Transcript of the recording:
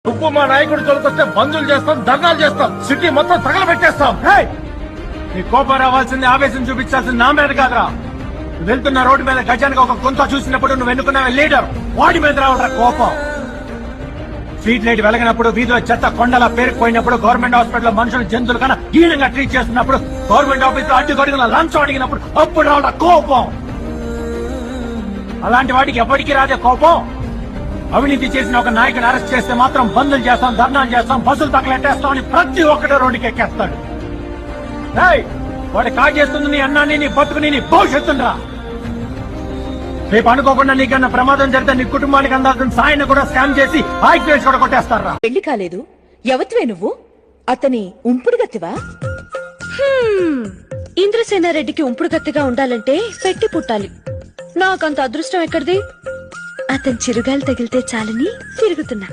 నువ్వు మా నాయకుడు తొలకొస్తే బంధువులు చేస్తాం, ధర్నాలు చేస్తాం, సిటీ మొత్తం తగలబెట్టేస్తాం. నీ కోపం రావాల్సింది, ఆవేశం చూపించాల్సింది నా మీద కాదురా. నువ్వు వెళ్తున్న రోడ్డు మీద గజానికి ఒక కొంత చూసినప్పుడు నువ్వు ఎన్నుకున్న లీడర్ వాడి మీద రావడరా కోపం. స్ట్రీట్ లైట్ వెలగినప్పుడు, వీధిలో చెత్త కొండలా పేరుకుపోయినప్పుడు, గవర్నమెంట్ హాస్పిటల్ మనుషులు జంతువులు కన్నా హీనంగా ట్రీట్ చేస్తున్నప్పుడు, గవర్నమెంట్ ఆఫీస్ లో అడ్డుగడుగున లంచం అడిగినప్పుడు అప్పుడు రావడం కోపం. అలాంటి వాటికి ఎప్పటికీ రాదే కోపం. అవినీతి చేసిన ఒక నాయకుని అరెస్ట్ చేస్తే మాత్రం బంధులు చేస్తాం, ధర్నాలు చేస్తాం, బస్సులు తగలెట్టేస్తాం అని ప్రతి ఒక్కటి రోడ్డుకి ఎక్కేస్తాడు. వాడు కాజేస్తుంది నీ అన్నాన్ని, నీ బతుకుని, నీ భవిష్యత్తురా. రేపు అనుకోకుండా నీకన్నా ప్రమాదం జరిగితే నీ కుటుంబానికి అందాల్సిన సాయాన్ని కూడా స్కామ్ చేసి ఆయిల్ కూడా కొట్టేస్తారా. పెళ్లి కాలేదు, ఎవతివే నువ్వు? అతని ఉంపుడు గత్తివా? ఇంద్రసేనారెడ్డికి ఉంపుడు గత్తిగా ఉండాలంటే పెట్టి పుట్టాలి. నాకంత అదృష్టం ఎక్కడిది? అతని చిరుగాలి తగిలితే చాలని తిరుగుతున్నా.